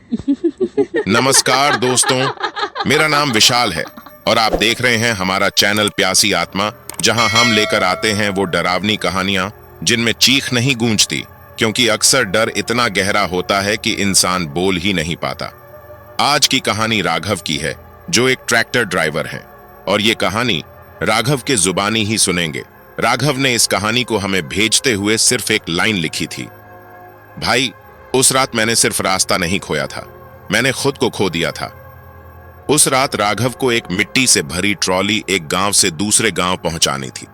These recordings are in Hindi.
नमस्कार दोस्तों, मेरा नाम विशाल है और आप देख रहे हैं हमारा चैनल प्यासी आत्मा, जहां हम लेकर आते हैं वो डरावनी कहानियां जिनमें चीख नहीं गूंजती, क्योंकि अक्सर डर इतना गहरा होता है कि इंसान बोल ही नहीं पाता। आज की कहानी राघव की है, जो एक ट्रैक्टर ड्राइवर हैं, और ये कहानी राघव के जुबानी ही सुनेंगे। राघव ने इस कहानी को हमें भेजते हुए सिर्फ एक लाइन लिखी थी, भाई उस रात मैंने सिर्फ रास्ता नहीं खोया था, मैंने खुद को खो दिया था। उस रात राघव को एक मिट्टी से भरी ट्रॉली एक गांव से दूसरे गांव पहुंचानी थी,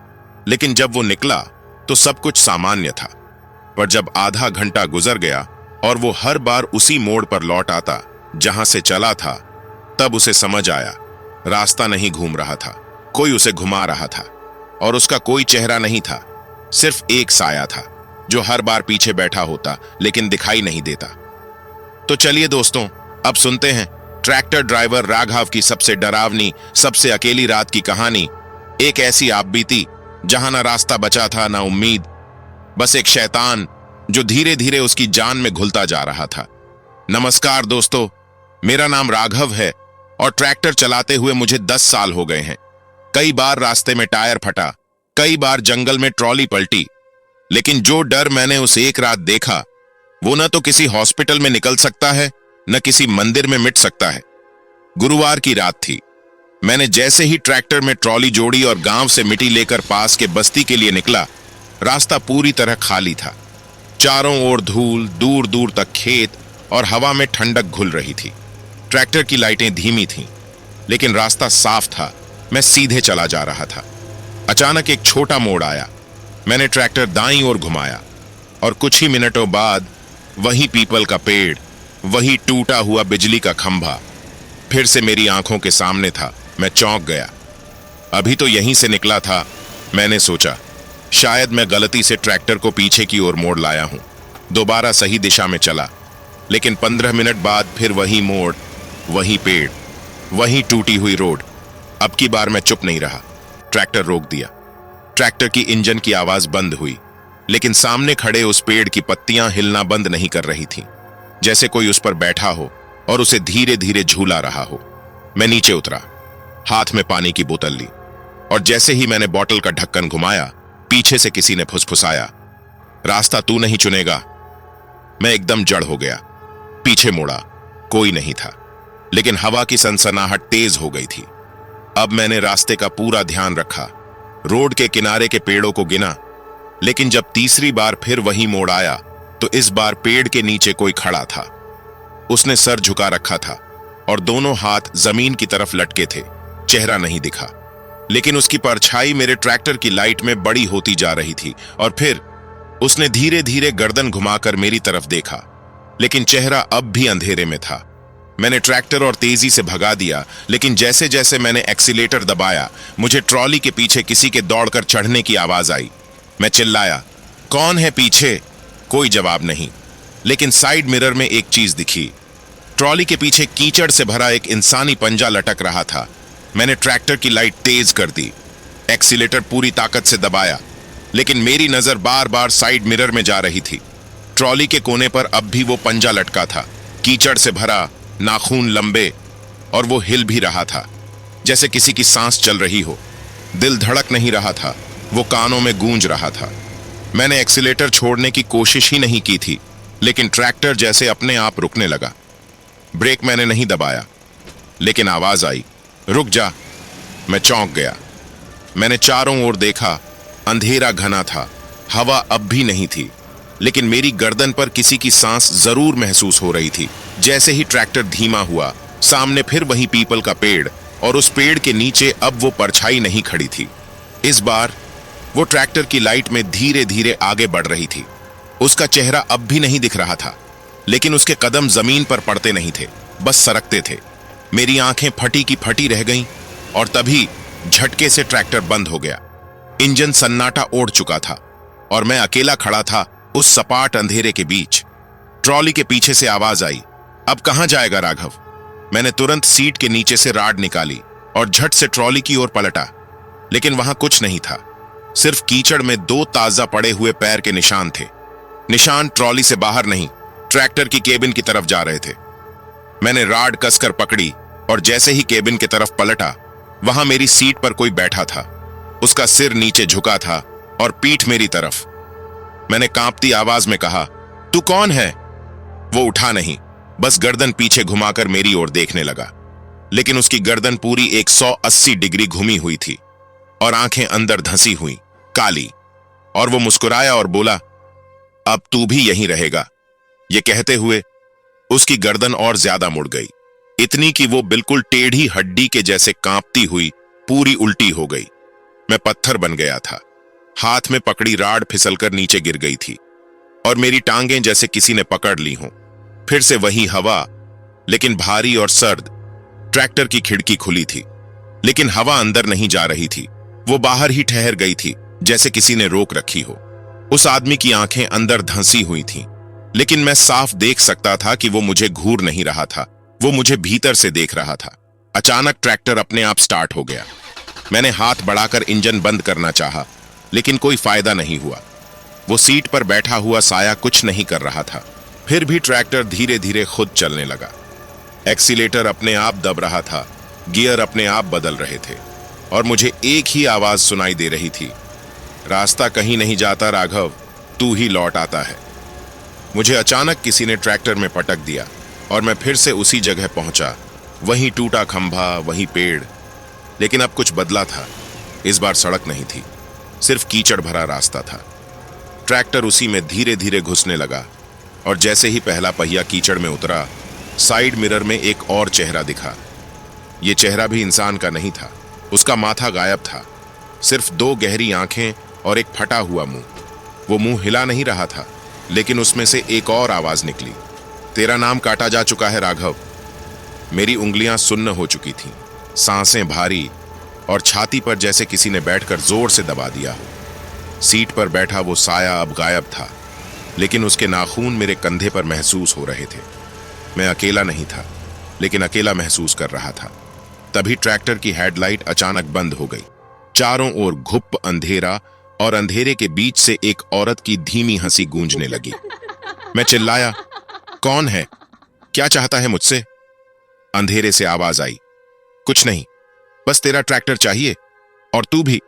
लेकिन जब वो निकला तो सब कुछ सामान्य था। पर जब आधा घंटा गुजर गया और वो हर बार उसी मोड़ पर लौट आता जहां से चला था, तब उसे समझ आया रास्ता नहीं घूम रहा था, कोई उसे घुमा रहा था। और उसका कोई चेहरा नहीं था, सिर्फ एक साया था जो हर बार पीछे बैठा होता लेकिन दिखाई नहीं देता। तो चलिए दोस्तों, अब सुनते हैं ट्रैक्टर ड्राइवर राघव की सबसे डरावनी, सबसे अकेली रात की कहानी। एक ऐसी आप बीती जहां ना रास्ता बचा था, ना उम्मीद, बस एक शैतान जो धीरे धीरे उसकी जान में घुलता जा रहा था। नमस्कार दोस्तों, मेरा नाम राघव है और ट्रैक्टर चलाते हुए मुझे 10 साल हो गए हैं। कई बार रास्ते में टायर फटा, कई बार जंगल में ट्रॉली पलटी, लेकिन जो डर मैंने उस एक रात देखा, वो न तो किसी हॉस्पिटल में निकल सकता है, न किसी मंदिर में मिट सकता है। गुरुवार की रात थी। मैंने जैसे ही ट्रैक्टर में ट्रॉली जोड़ी और गांव से मिट्टी लेकर पास के बस्ती के लिए निकला, रास्ता पूरी तरह खाली था। चारों ओर धूल, दूर दूर तक खेत और हवा में ठंडक घुल रही थी। ट्रैक्टर की लाइटें धीमी थीं, लेकिन रास्ता साफ था। मैं सीधे चला जा रहा था। अचानक एक छोटा मोड़ आया। मैंने ट्रैक्टर दाईं ओर घुमाया और कुछ ही मिनटों बाद वही पीपल का पेड़, वही टूटा हुआ बिजली का खंभा फिर से मेरी आंखों के सामने था। मैं चौंक गया। अभी तो यहीं से निकला था, मैंने सोचा। शायद मैं गलती से ट्रैक्टर को पीछे की ओर मोड़ लाया हूं। दोबारा सही दिशा में चला, लेकिन 15 मिनट बाद फिर वही मोड़, वही पेड़, वही टूटी हुई रोड। अब की बार मैं चुप नहीं रहा। ट्रैक्टर रोक दिया। ट्रैक्टर की इंजन की आवाज बंद हुई, लेकिन सामने खड़े उस पेड़ की पत्तियां हिलना बंद नहीं कर रही थीं, जैसे कोई उस पर बैठा हो और उसे धीरे धीरे झूला रहा हो। मैं नीचे उतरा, हाथ में पानी की बोतल ली, और जैसे ही मैंने बोतल का ढक्कन घुमाया, पीछे से किसी ने फुसफुसाया, रास्ता तू नहीं चुनेगा। मैं एकदम जड़ हो गया। पीछे मुड़ा, कोई नहीं था, लेकिन हवा की सनसनाहट तेज हो गई थी। अब मैंने रास्ते का पूरा ध्यान रखा, रोड के किनारे के पेड़ों को गिना, लेकिन जब तीसरी बार फिर वही मोड़ आया, तो इस बार पेड़ के नीचे कोई खड़ा था। उसने सर झुका रखा था और दोनों हाथ जमीन की तरफ लटके थे। चेहरा नहीं दिखा, लेकिन उसकी परछाई मेरे ट्रैक्टर की लाइट में बड़ी होती जा रही थी। और फिर उसने धीरे धीरे गर्दन घुमाकर मेरी तरफ देखा, लेकिन चेहरा अब भी अंधेरे में था। मैंने ट्रैक्टर और तेजी से भगा दिया, लेकिन जैसे जैसे मैंने एक्सीलेटर दबाया, मुझे ट्रॉली के पीछे किसी के दौड़कर चढ़ने की आवाज आई। मैं चिल्लाया, कौन है पीछे? कोई जवाब नहीं, लेकिन साइड मिरर में एक चीज दिखी। ट्रॉली के पीछे कीचड़ से भरा एक इंसानी पंजा लटक रहा था। मैंने ट्रैक्टर की लाइट तेज कर दी, एक्सीलेटर पूरी ताकत से दबाया, लेकिन मेरी नजर बार बार साइड मिरर में जा रही थी। ट्रॉली के कोने पर अब भी वो पंजा लटका था, कीचड़ से भरा, नाखून लंबे, और वो हिल भी रहा था जैसे किसी की सांस चल रही हो। दिल धड़क नहीं रहा था, वो कानों में गूंज रहा था। मैंने एक्सीलेटर छोड़ने की कोशिश ही नहीं की थी, लेकिन ट्रैक्टर जैसे अपने आप रुकने लगा। ब्रेक मैंने नहीं दबाया, लेकिन आवाज आई, रुक जा। मैं चौंक गया। मैंने चारों ओर देखा। अंधेरा घना था, हवा अब भी नहीं थी, लेकिन मेरी गर्दन पर किसी की सांस जरूर महसूस हो रही थी। जैसे ही ट्रैक्टर धीमा हुआ, सामने फिर वही पीपल का पेड़, और उस पेड़ के नीचे अब वो परछाई नहीं खड़ी थी। इस बार वो ट्रैक्टर की लाइट में धीरे धीरे आगे बढ़ रही थी। उसका चेहरा अब भी नहीं दिख रहा था, लेकिन उसके कदम जमीन पर पड़ते नहीं थे, बस सरकते थे। मेरी आंखें फटी की फटी रह गईं, और तभी झटके से ट्रैक्टर बंद हो गया। इंजन सन्नाटा ओढ़ चुका था और मैं अकेला खड़ा था उस सपाट अंधेरे के बीच। ट्रॉली के पीछे से आवाज आई, अब कहां जाएगा राघव? मैंने तुरंत सीट के नीचे से राड निकाली और झट से ट्रॉली की ओर पलटा, लेकिन वहां कुछ नहीं था। सिर्फ कीचड़ में 2 ताजा पड़े हुए पैर के निशान थे। निशान ट्रॉली से बाहर नहीं, ट्रैक्टर की केबिन की तरफ जा रहे थे। मैंने राड कसकर पकड़ी और जैसे ही केबिन की तरफ पलटा, वहां मेरी सीट पर कोई बैठा था। उसका सिर नीचे झुका था और पीठ मेरी तरफ। मैंने कांपती आवाज में कहा, तू कौन है? वो उठा नहीं, बस गर्दन पीछे घुमाकर मेरी ओर देखने लगा। लेकिन उसकी गर्दन पूरी 180 डिग्री घुमी हुई थी और आंखें अंदर धंसी हुई, काली। और वो मुस्कुराया और बोला, अब तू भी यहीं रहेगा। ये कहते हुए उसकी गर्दन और ज्यादा मुड़ गई, इतनी कि वो बिल्कुल टेढ़ी हड्डी के जैसे कांपती हुई पूरी उल्टी हो गई। मैं पत्थर बन गया था। हाथ में पकड़ी राड फिसलकर नीचे गिर गई थी और मेरी टांगें जैसे किसी ने पकड़ ली हों। फिर से वही हवा, लेकिन भारी और सर्द। ट्रैक्टर की खिड़की खुली थी, लेकिन हवा अंदर नहीं जा रही थी। वो बाहर ही ठहर गई थी, जैसे किसी ने रोक रखी हो। उस आदमी की आंखें अंदर धंसी हुई थीं, लेकिन मैं साफ देख सकता था कि वो मुझे घूर नहीं रहा था, वो मुझे भीतर से देख रहा था। अचानक ट्रैक्टर अपने आप स्टार्ट हो गया। मैंने हाथ बढ़ाकर इंजन बंद करना चाहा, लेकिन कोई फायदा नहीं हुआ। वो सीट पर बैठा हुआ साया कुछ नहीं कर रहा था। फिर भी ट्रैक्टर धीरे धीरे खुद चलने लगा। एक्सीलेटर अपने आप दब रहा था, गियर अपने आप बदल रहे थे और मुझे एक ही आवाज सुनाई दे रही थी, रास्ता कहीं नहीं जाता राघव, तू ही लौट आता है। मुझे अचानक किसी ने ट्रैक्टर में पटक दिया और मैं फिर से उसी जगह पहुंचा। वहीं टूटा खंभा, वहीं पेड़, लेकिन अब कुछ बदला था। इस बार सड़क नहीं थी, सिर्फ कीचड़ भरा रास्ता था। ट्रैक्टर उसी में धीरे धीरे घुसने लगा और जैसे ही पहला पहिया कीचड़ में उतरा, साइड मिरर में एक और चेहरा दिखा। यह चेहरा भी इंसान का नहीं था। उसका माथा गायब था, सिर्फ 2 गहरी आंखें और एक फटा हुआ मुंह। वो मुंह हिला नहीं रहा था, लेकिन उसमें से एक और आवाज निकली, तेरा नाम काटा जा चुका है राघव। मेरी उंगलियां सुन्न हो चुकी थीं, सांसें भारी और छाती पर जैसे किसी ने बैठकर जोर से दबा दिया हो। सीट पर बैठा वो साया अब गायब था, लेकिन उसके नाखून मेरे कंधे पर महसूस हो रहे थे। मैं अकेला नहीं था, लेकिन अकेला महसूस कर रहा था। तभी ट्रैक्टर की हेडलाइट अचानक बंद हो गई। चारों ओर घुप अंधेरा और अंधेरे के बीच से एक औरत की धीमी हंसी गूंजने लगी। मैं चिल्लाया, कौन है? क्या चाहता है मुझसे? अंधेरे से आवाज आई, कुछ नहीं, बस तेरा ट्रैक्टर चाहिए, और तू भी।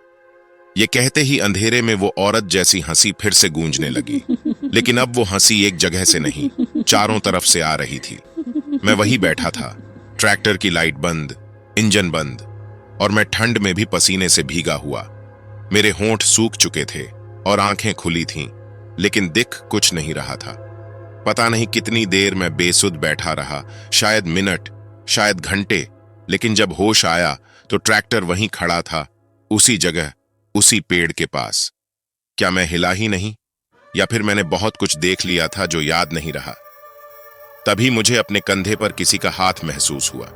ये कहते ही अंधेरे में वो औरत जैसी हंसी फिर से गूंजने लगी, लेकिन अब वो हंसी एक जगह से नहीं, चारों तरफ से आ रही थी। मैं वहीं बैठा था, ट्रैक्टर की लाइट बंद, इंजन बंद, और मैं ठंड में भी पसीने से भीगा हुआ। मेरे होंठ सूख चुके थे और आंखें खुली थीं, लेकिन दिख कुछ नहीं रहा था। पता नहीं कितनी देर मैं बेसुध बैठा रहा, शायद मिनट, शायद घंटे। लेकिन जब होश आया तो ट्रैक्टर वहीं खड़ा था, उसी जगह, उसी पेड़ के पास। क्या मैं हिला ही नहीं, या फिर मैंने बहुत कुछ देख लिया था जो याद नहीं रहा? तभी मुझे अपने कंधे पर किसी का हाथ महसूस हुआ।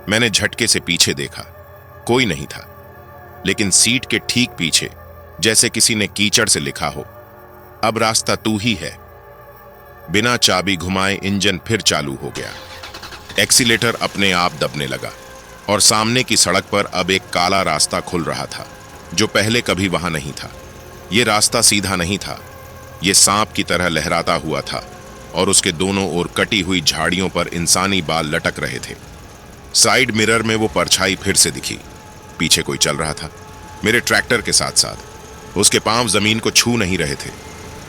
मैंने झटके से पीछे देखा, कोई नहीं था, लेकिन सीट के ठीक पीछे जैसे किसी ने कीचड़ से लिखा हो, अब रास्ता तू ही है। बिना चाबी घुमाए इंजन फिर चालू हो गया। एक्सीलेटर अपने आप दबने लगा और सामने की सड़क पर अब एक काला रास्ता खुल रहा था, जो पहले कभी वहां नहीं था। यह रास्ता सीधा नहीं था, यह सांप की तरह लहराता हुआ था और उसके दोनों ओर कटी हुई झाड़ियों पर इंसानी बाल लटक रहे थे। साइड मिरर में वो परछाई फिर से दिखी। पीछे कोई चल रहा था, मेरे ट्रैक्टर के साथ साथ। उसके पांव जमीन को छू नहीं रहे थे,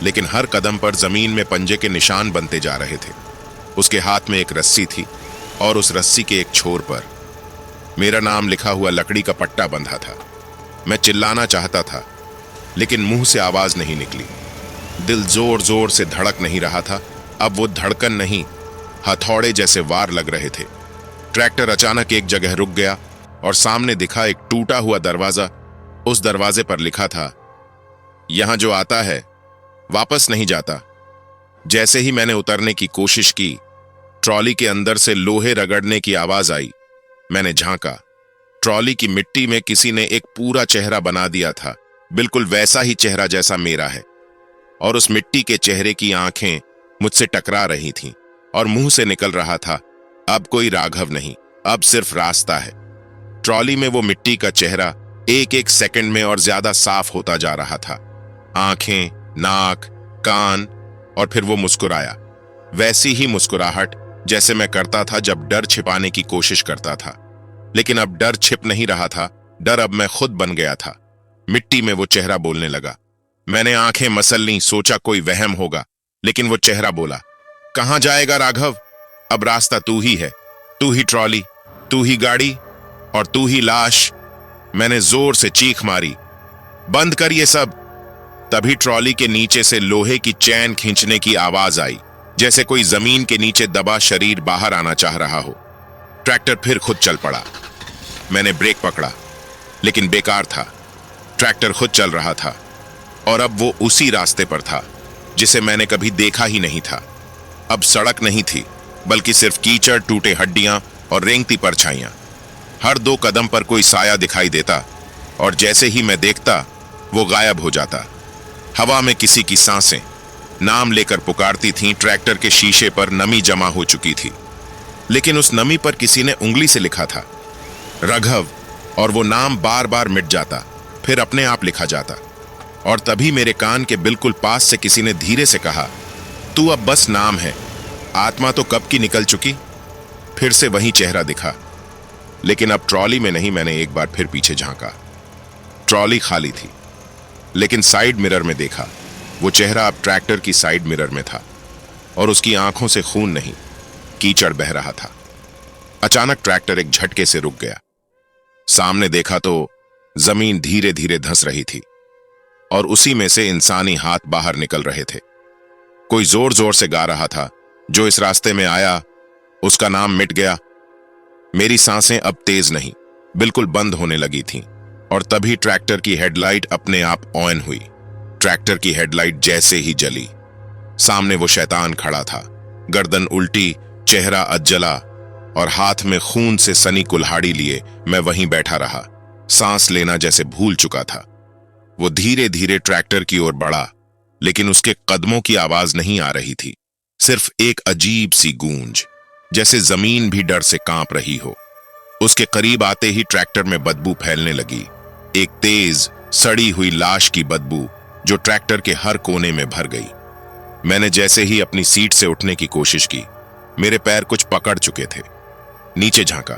लेकिन हर कदम पर जमीन में पंजे के निशान बनते जा रहे थे। उसके हाथ में एक रस्सी थी और उस रस्सी के एक छोर पर मेरा नाम लिखा हुआ लकड़ी का पट्टा बंधा था। मैं चिल्लाना चाहता था, लेकिन मुंह से आवाज नहीं निकली। दिल जोर जोर से धड़क नहीं रहा था, अब वो धड़कन नहीं, हथौड़े जैसे वार लग रहे थे। ट्रैक्टर अचानक एक जगह रुक गया और सामने दिखा एक टूटा हुआ दरवाजा। उस दरवाजे पर लिखा था, यहां जो आता है वापस नहीं जाता। जैसे ही मैंने उतरने की कोशिश की, ट्रॉली के अंदर से लोहे रगड़ने की आवाज आई। मैंने झांका, ट्रॉली की मिट्टी में किसी ने एक पूरा चेहरा बना दिया था, बिल्कुल वैसा ही चेहरा जैसा मेरा है। और उस मिट्टी के चेहरे की आंखें मुझसे टकरा रही थीं और मुंह से निकल रहा था, अब कोई राघव नहीं, अब सिर्फ रास्ता है। ट्रॉली में वो मिट्टी का चेहरा एक एक सेकंड में और ज्यादा साफ होता जा रहा था। आंखें, नाक, कान, और फिर वो मुस्कुराया। वैसी ही मुस्कुराहट जैसे मैं करता था जब डर छिपाने की कोशिश करता था। लेकिन अब डर छिप नहीं रहा था, डर अब मैं खुद बन गया था। मिट्टी में वो चेहरा बोलने लगा। मैंने आंखें मसल लीं, सोचा कोई वहम होगा, लेकिन वो चेहरा बोला, कहां जाएगा राघव? अब रास्ता तू ही है, तू ही ट्रॉली, तू ही गाड़ी और तू ही लाश। मैंने जोर से चीख मारी, बंद कर ये सब। तभी ट्रॉली के नीचे से लोहे की चैन खींचने की आवाज आई, जैसे कोई जमीन के नीचे दबा शरीर बाहर आना चाह रहा हो। ट्रैक्टर फिर खुद चल पड़ा। मैंने ब्रेक पकड़ा, लेकिन बेकार था। ट्रैक्टर खुद चल रहा था और अब वो उसी रास्ते पर था जिसे मैंने कभी देखा ही नहीं था। अब सड़क नहीं थी, बल्कि सिर्फ कीचड़, टूटे हड्डियां और रेंगती परछाइयां। हर 2 कदम पर कोई साया दिखाई देता और जैसे ही मैं देखता वो गायब हो जाता। हवा में किसी की सांसें नाम लेकर पुकारती थीं। ट्रैक्टर के शीशे पर नमी जमा हो चुकी थी, लेकिन उस नमी पर किसी ने उंगली से लिखा था राघव, और वो नाम बार बार मिट जाता, फिर अपने आप लिखा जाता। और तभी मेरे कान के बिल्कुल पास से किसी ने धीरे से कहा, तू अब बस नाम है, आत्मा तो कब की निकल चुकी। फिर से वही चेहरा दिखा, लेकिन अब ट्रॉली में नहीं। मैंने एक बार फिर पीछे झांका। ट्रॉली खाली थी, लेकिन साइड मिरर में देखा, वो चेहरा अब ट्रैक्टर की साइड मिरर में था और उसकी आंखों से खून नहीं, कीचड़ बह रहा था। अचानक ट्रैक्टर एक झटके से रुक गया। सामने देखा तो जमीन धीरे धीरे धंस रही थी और उसी में से इंसानी हाथ बाहर निकल रहे थे। कोई जोर जोर से गा रहा था, जो इस रास्ते में आया उसका नाम मिट गया। मेरी सांसें अब तेज नहीं, बिल्कुल बंद होने लगी थीं। और तभी ट्रैक्टर की हेडलाइट अपने आप ऑन हुई। ट्रैक्टर की हेडलाइट जैसे ही जली, सामने वो शैतान खड़ा था, गर्दन उल्टी, चेहरा अधजला और हाथ में खून से सनी कुल्हाड़ी लिए। मैं वहीं बैठा रहा, सांस लेना जैसे भूल चुका था। वो धीरे धीरे ट्रैक्टर की ओर बढ़ा, लेकिन उसके कदमों की आवाज नहीं आ रही थी, सिर्फ एक अजीब सी गूंज, जैसे जमीन भी डर से कांप रही हो। उसके करीब आते ही ट्रैक्टर में बदबू फैलने लगी, एक तेज सड़ी हुई लाश की बदबू जो ट्रैक्टर के हर कोने में भर गई। मैंने जैसे ही अपनी सीट से उठने की कोशिश की, मेरे पैर कुछ पकड़ चुके थे। नीचे झांका,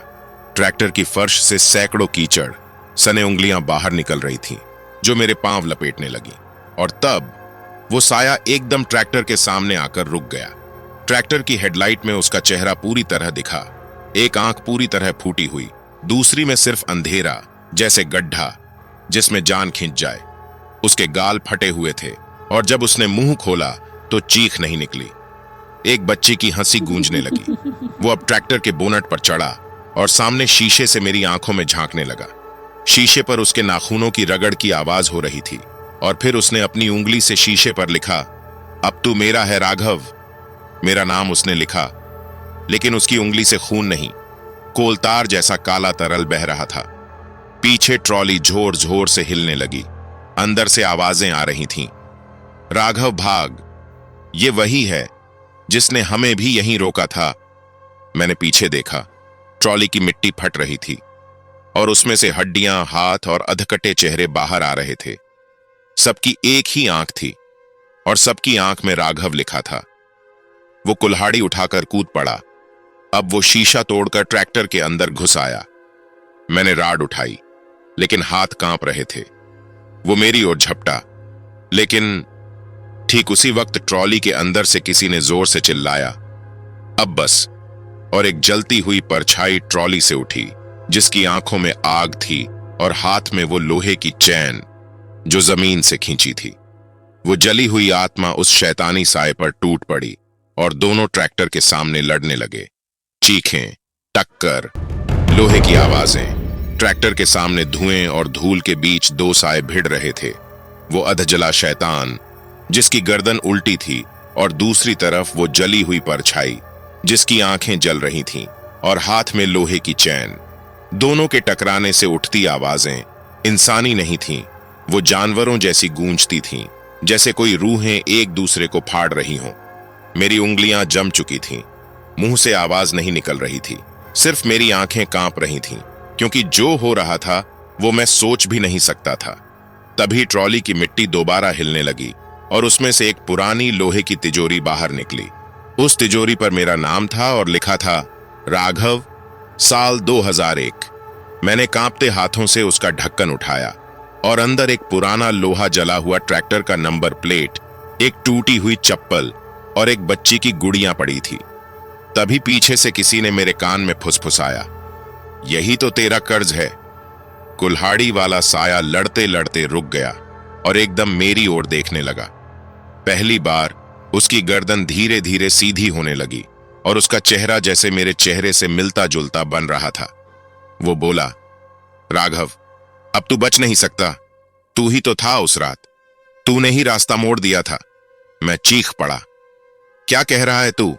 ट्रैक्टर की फर्श से सैकड़ों कीचड़ सने उंगलियां बाहर निकल रही थीं, जो मेरे पांव लपेटने लगी। और तब वो साया एकदम ट्रैक्टर के सामने आकर रुक गया। ट्रैक्टर की हेडलाइट में उसका चेहरा पूरी तरह दिखा, एक आंख पूरी तरह फूटी हुई, दूसरी में सिर्फ अंधेरा, जैसे गड्ढा जिसमें जान खिंच जाए। उसके गाल फटे हुए थे और जब उसने मुंह खोला तो चीख नहीं निकली, एक बच्ची की हंसी गूंजने लगी। वो अब ट्रैक्टर के बोनट पर चढ़ा और सामने शीशे से मेरी आंखों में झांकने लगा। शीशे पर उसके नाखूनों की रगड़ की आवाज हो रही थी और फिर उसने अपनी उंगली से शीशे पर लिखा, अब तू मेरा है राघव। मेरा नाम उसने लिखा, लेकिन उसकी उंगली से खून नहीं, कोलतार जैसा काला तरल बह रहा था। पीछे ट्रॉली जोर जोर से हिलने लगी, अंदर से आवाजें आ रही थीं, राघव भाग, ये वही है जिसने हमें भी यहीं रोका था। मैंने पीछे देखा, ट्रॉली की मिट्टी फट रही थी और उसमें से हड्डियां, हाथ और अधकटे चेहरे बाहर आ रहे थे। सबकी एक ही आंख थी और सबकी आंख में राघव लिखा था। वो कुल्हाड़ी उठाकर कूद पड़ा। अब वो शीशा तोड़कर ट्रैक्टर के अंदर घुस आया। मैंने राड उठाई, लेकिन हाथ कांप रहे थे। वो मेरी ओर झपटा, लेकिन ठीक उसी वक्त ट्रॉली के अंदर से किसी ने जोर से चिल्लाया, अब बस। और एक जलती हुई परछाई ट्रॉली से उठी, जिसकी आंखों में आग थी और हाथ में वो लोहे की चैन जो जमीन से खींची थी। वो जली हुई आत्मा उस शैतानी साए पर टूट पड़ी और दोनों ट्रैक्टर के सामने लड़ने लगे। चीखें, टक्कर, लोहे की आवाजें। ट्रैक्टर के सामने धुएं और धूल के बीच 2 साए भिड़ रहे थे। वो अधजला शैतान जिसकी गर्दन उल्टी थी और दूसरी तरफ वो जली हुई परछाई जिसकी आंखें जल रही थीं और हाथ में लोहे की चैन। दोनों के टकराने से उठती आवाजें इंसानी नहीं थीं, वो जानवरों जैसी गूंजती थीं, जैसे कोई रूहें एक दूसरे को फाड़ रही हों। मेरी उंगलियां जम चुकी थीं, मुंह से आवाज नहीं निकल रही थी, सिर्फ मेरी आंखें कांप रही थीं, क्योंकि जो हो रहा था वो मैं सोच भी नहीं सकता था। तभी ट्रॉली की मिट्टी दोबारा हिलने लगी और उसमें से एक पुरानी लोहे की तिजोरी बाहर निकली। उस तिजोरी पर मेरा नाम था और लिखा था राघव, साल 2001। मैंने कांपते हाथों से उसका ढक्कन उठाया और अंदर एक पुराना लोहा जला हुआ ट्रैक्टर का नंबर प्लेट, एक टूटी हुई चप्पल और एक बच्ची की गुड़ियां पड़ी थी। तभी पीछे से किसी ने मेरे कान में फुसफुसाया, यही तो तेरा कर्ज है। कुल्हाड़ी वाला साया लड़ते लड़ते रुक गया और एकदम मेरी ओर देखने लगा। पहली बार उसकी गर्दन धीरे धीरे सीधी होने लगी और उसका चेहरा जैसे मेरे चेहरे से मिलता जुलता बन रहा था। वो बोला, राघव, अब तू बच नहीं सकता। तू ही तो था उस रात, तूने ही रास्ता मोड़ दिया था। मैं चीख पड़ा, क्या कह रहा है तू?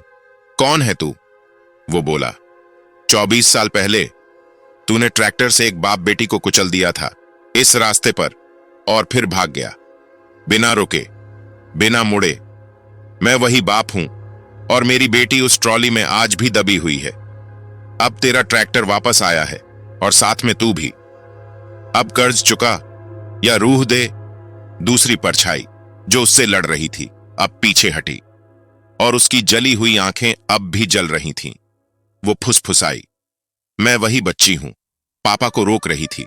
कौन है तू? वो बोला, 24 साल पहले तूने ट्रैक्टर से एक बाप बेटी को कुचल दिया था इस रास्ते पर और फिर भाग गया, बिना रुके, बिना मुड़े। मैं वही बाप हूं और मेरी बेटी उस ट्रॉली में आज भी दबी हुई है। अब तेरा ट्रैक्टर वापस आया है और साथ में तू भी। अब कर्ज चुका या रूह दे। दूसरी परछाई जो उससे लड़ रही थी अब पीछे हटी और उसकी जली हुई आंखें अब भी जल रही थीं। वो फुसफुसाई, मैं वही बच्ची हूं, पापा को रोक रही थी,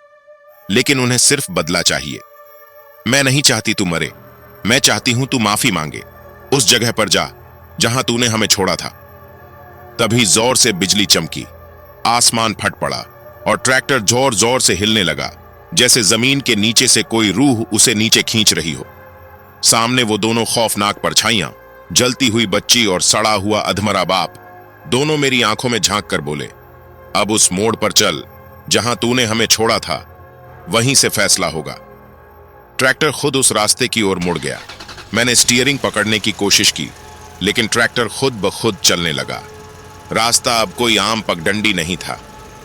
लेकिन उन्हें सिर्फ बदला चाहिए। मैं नहीं चाहती तू मरे, मैं चाहती हूं तू माफी मांगे। उस जगह पर जा जहां तूने हमें छोड़ा था। तभी जोर से बिजली चमकी, आसमान फट पड़ा और ट्रैक्टर जोर जोर से हिलने लगा, जैसे जमीन के नीचे से कोई रूह उसे नीचे खींच रही हो। सामने वो दोनों खौफनाक परछाइयां, जलती हुई बच्ची और सड़ा हुआ अधमरा बाप, दोनों मेरी आंखों में झांक कर बोले, अब उस मोड़ पर चल जहां तूने हमें छोड़ा था, वहीं से फैसला होगा। ट्रैक्टर खुद उस रास्ते की ओर मुड़ गया। मैंने स्टीयरिंग पकड़ने की कोशिश की, लेकिन ट्रैक्टर खुद ब खुद चलने लगा। रास्ता अब कोई आम पगडंडी नहीं था,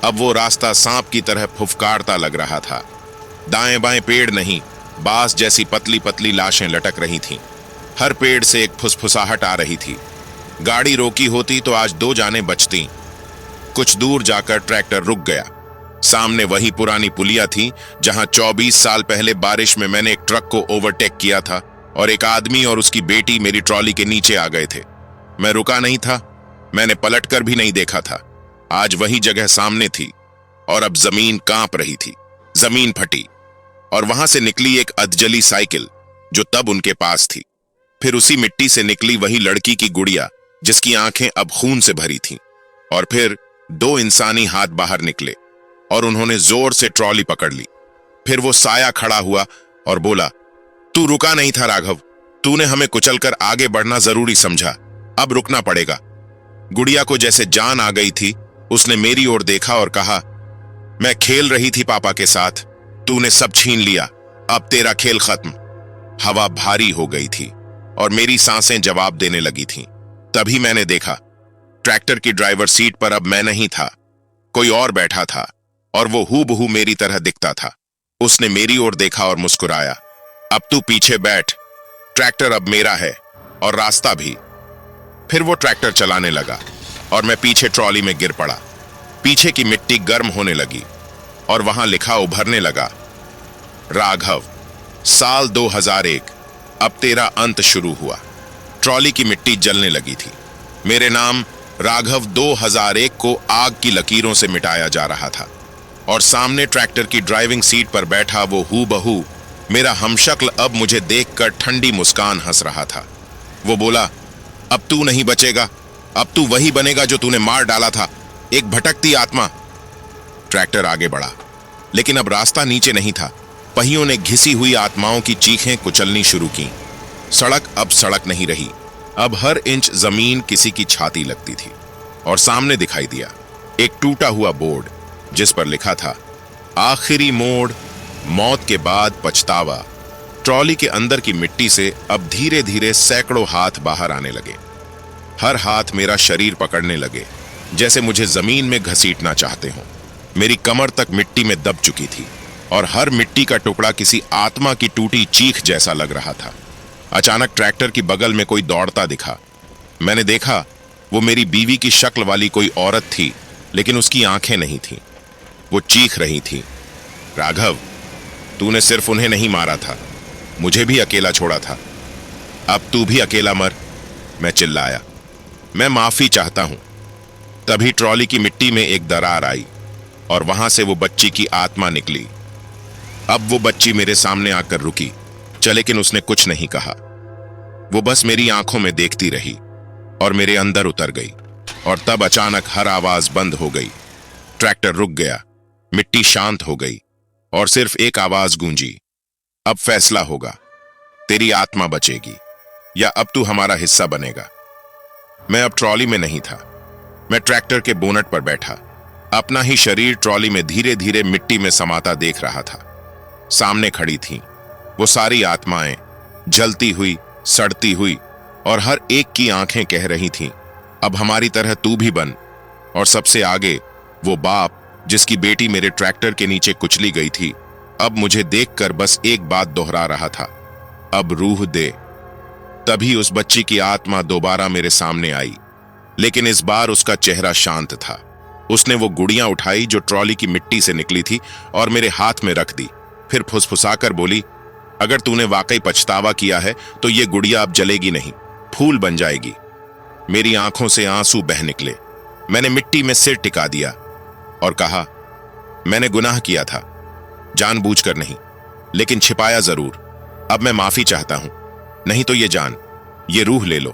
अब वो रास्ता सांप की तरह फुफकारता लग रहा था। दाएं बाएं पेड़ नहीं, बांस जैसी पतली पतली लाशें लटक रही थीं। हर पेड़ से एक फुसफुसाहट आ रही थी। गाड़ी रोकी होती तो आज 2 जानें बचती। कुछ दूर जाकर ट्रैक्टर रुक गया। सामने वही पुरानी पुलिया थी जहां 24 साल पहले बारिश में मैंने एक ट्रक को ओवरटेक किया था और एक आदमी और उसकी बेटी मेरी ट्रॉली के नीचे आ गए थे। मैं रुका नहीं था, मैंने पलटकर भी नहीं देखा था। आज वही जगह सामने थी और अब जमीन कांप रही थी। जमीन फटी और वहां से निकली एक अधजली साइकिल जो तब उनके पास थी। फिर उसी मिट्टी से निकली वही लड़की की गुड़िया जिसकी आंखें अब खून से भरी थीं। और फिर 2 इंसानी हाथ बाहर निकले और उन्होंने जोर से ट्रॉली पकड़ ली। फिर वो साया खड़ा हुआ और बोला, तू रुका नहीं था राघव, तूने हमें कुचलकर आगे बढ़ना जरूरी समझा, अब रुकना पड़ेगा। गुड़िया को जैसे जान आ गई थी, उसने मेरी ओर देखा और कहा, मैं खेल रही थी पापा के साथ, तूने सब छीन लिया, अब तेरा खेल खत्म। हवा भारी हो गई थी और मेरी सांसें जवाब देने लगी थीं। तभी मैंने देखा, ट्रैक्टर की ड्राइवर सीट पर अब मैं नहीं था, कोई और बैठा था और वो हूबहू मेरी तरह दिखता था। उसने मेरी ओर देखा और मुस्कुराया, अब तू पीछे बैठ, ट्रैक्टर अब मेरा है और रास्ता भी। फिर वो ट्रैक्टर चलाने लगा और मैं पीछे ट्रॉली में गिर पड़ा। पीछे की मिट्टी गर्म होने लगी और वहां लिखा उभरने लगा, राघव, साल 2001, अब तेरा अंत शुरू हुआ। ट्रॉली की मिट्टी जलने लगी थी। मेरे नाम राघव 2001 को आग की लकीरों से मिटाया जा रहा था और सामने ट्रैक्टर की ड्राइविंग सीट पर बैठा वो हूबहू मेरा हमशक्ल अब मुझे देखकर ठंडी मुस्कान हंस रहा था। वो बोला, अब तू नहीं बचेगा, अब तू वही बनेगा जो तूने मार डाला था, एक भटकती आत्मा। ट्रैक्टर आगे बढ़ा, लेकिन अब रास्ता नीचे नहीं था। पहियों ने घिसी हुई आत्माओं की चीखें कुचलनी शुरू की। सड़क अब सड़क नहीं रही, अब हर इंच जमीन किसी की छाती लगती थी। और सामने दिखाई दिया एक टूटा हुआ बोर्ड जिस पर लिखा था, आखिरी मोड़, मौत के बाद पछतावा। ट्रॉली के अंदर की मिट्टी से अब धीरे धीरे सैकड़ों हाथ बाहर आने लगे। हर हाथ मेरा शरीर पकड़ने लगे, जैसे मुझे जमीन में घसीटना चाहते हों। मेरी कमर तक मिट्टी में दब चुकी थी और हर मिट्टी का टुकड़ा किसी आत्मा की टूटी चीख जैसा लग रहा था। अचानक ट्रैक्टर की बगल में कोई दौड़ता दिखा। मैंने देखा वो मेरी बीवी की शक्ल वाली कोई औरत थी, लेकिन उसकी आंखें नहीं थीं। वो चीख रही थी, राघव, तूने सिर्फ उन्हें नहीं मारा था, मुझे भी अकेला छोड़ा था, अब तू भी अकेला मर। मैं चिल्लाया, मैं माफी चाहता हूं। तभी ट्रॉली की मिट्टी में एक दरार आई और वहां से वो बच्ची की आत्मा निकली। अब वो बच्ची मेरे सामने आकर रुकी, लेकिन उसने कुछ नहीं कहा। वो बस मेरी आंखों में देखती रही और मेरे अंदर उतर गई। और तब अचानक हर आवाज बंद हो गई। ट्रैक्टर रुक गया, मिट्टी शांत हो गई और सिर्फ एक आवाज गूंजी, अब फैसला होगा, तेरी आत्मा बचेगी या अब तू हमारा हिस्सा बनेगा। मैं अब ट्रॉली में नहीं था, मैं ट्रैक्टर के बोनट पर बैठा, अपना ही शरीर ट्रॉली में धीरे धीरे मिट्टी में समाता देख रहा था। सामने खड़ी थीं वो सारी आत्माएं, जलती हुई, सड़ती हुई, और हर एक की आंखें कह रही थीं, अब हमारी तरह तू भी बन। और सबसे आगे वो बाप जिसकी बेटी मेरे ट्रैक्टर के नीचे कुचली गई थी, अब मुझे देखकर बस एक बात दोहरा रहा था, अब रूह दे। तभी उस बच्ची की आत्मा दोबारा मेरे सामने आई, लेकिन इस बार उसका चेहरा शांत था। उसने वो गुड़ियां उठाई जो ट्रॉली की मिट्टी से निकली थी और मेरे हाथ में रख दी। फिर फुसफुसाकर बोली, अगर तूने वाकई पछतावा किया है तो ये गुड़िया अब जलेगी नहीं, फूल बन जाएगी। मेरी आंखों से आंसू बह निकले। मैंने मिट्टी में सिर टिका दिया और कहा, मैंने गुनाह किया था, जानबूझकर नहीं, लेकिन छिपाया जरूर। अब मैं माफी चाहता हूं, नहीं तो ये जान, ये रूह ले लो।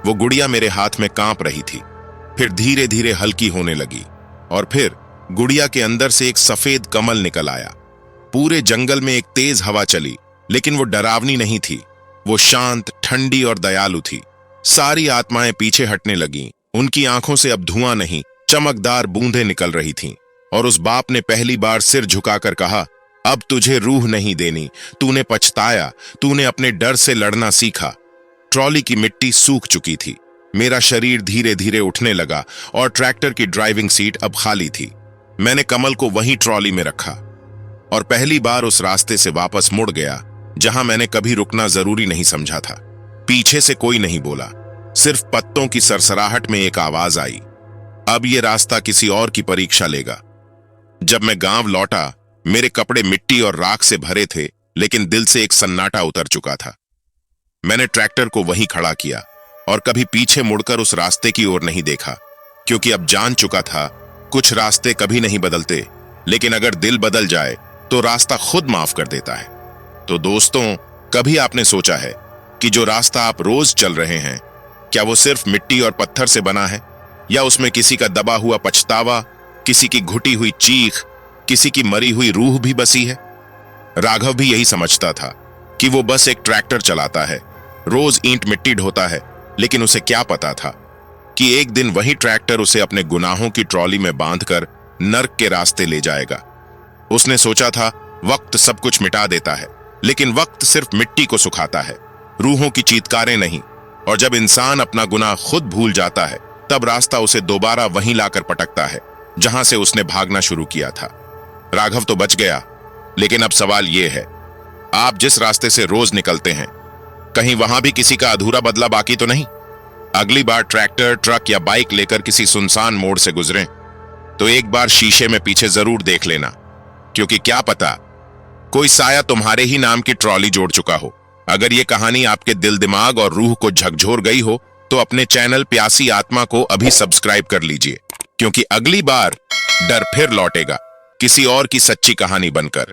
वो गुड़िया मेरे हाथ में कांप रही थी, फिर धीरे धीरे हल्की होने लगी और फिर गुड़िया के अंदर से एक सफेद कमल निकल आया। पूरे जंगल में एक तेज हवा चली, लेकिन वो डरावनी नहीं थी, वो शांत, ठंडी और दयालु थी। सारी आत्माएं पीछे हटने लगीं। उनकी आंखों से अब धुआं नहीं, चमकदार बूंदें निकल रही थीं। और उस बाप ने पहली बार सिर झुकाकर कहा, अब तुझे रूह नहीं देनी, तूने पछताया, तूने अपने डर से लड़ना सीखा। ट्रॉली की मिट्टी सूख चुकी थी, मेरा शरीर धीरे धीरे उठने लगा और ट्रैक्टर की ड्राइविंग सीट अब खाली थी। मैंने कमल को वहीं ट्रॉली में रखा और पहली बार उस रास्ते से वापस मुड़ गया जहां मैंने कभी रुकना जरूरी नहीं समझा था। पीछे से कोई नहीं बोला, सिर्फ पत्तों की सरसराहट में एक आवाज आई, अब ये रास्ता किसी और की परीक्षा लेगा। जब मैं गांव लौटा, मेरे कपड़े मिट्टी और राख से भरे थे, लेकिन दिल से एक सन्नाटा उतर चुका था। मैंने ट्रैक्टर को वहीं खड़ा किया और कभी पीछे मुड़कर उस रास्ते की ओर नहीं देखा, क्योंकि अब जान चुका था कुछ रास्ते कभी नहीं बदलते, लेकिन अगर दिल बदल जाए तो रास्ता खुद माफ कर देता है। तो दोस्तों, कभी आपने सोचा है कि जो रास्ता आप रोज चल रहे हैं, क्या वो सिर्फ मिट्टी और पत्थर से बना है, या उसमें किसी का दबा हुआ पछतावा, किसी की घुटी हुई चीख, किसी की मरी हुई रूह भी बसी है? राघव भी यही समझता था कि वो बस एक ट्रैक्टर चलाता है, रोज ईंट मिट्टी ढोता है, लेकिन उसे क्या पता था कि एक दिन वही ट्रैक्टर उसे अपने गुनाहों की ट्रॉली में बांधकर नर्क के रास्ते ले जाएगा। उसने सोचा था वक्त सब कुछ मिटा देता है, लेकिन वक्त सिर्फ मिट्टी को सुखाता है, रूहों की चीत्कारें नहीं। और जब इंसान अपना गुनाह खुद भूल जाता है, तब रास्ता उसे दोबारा वहीं लाकर पटकता है जहां से उसने भागना शुरू किया था। राघव तो बच गया, लेकिन अब सवाल यह है, आप जिस रास्ते से रोज निकलते हैं, कहीं वहां भी किसी का अधूरा बदला बाकी तो नहीं? अगली बार ट्रैक्टर, ट्रक या बाइक लेकर किसी सुनसान मोड़ से गुजरें, तो एक बार शीशे में पीछे जरूर देख लेना, क्योंकि क्या पता कोई साया तुम्हारे ही नाम की ट्रॉली जोड़ चुका हो। अगर ये कहानी आपके दिल, दिमाग और रूह को झकझोर गई हो, तो अपने चैनल प्यासी आत्मा को अभी सब्सक्राइब कर लीजिए, क्योंकि अगली बार डर फिर लौटेगा, किसी और की सच्ची कहानी बनकर।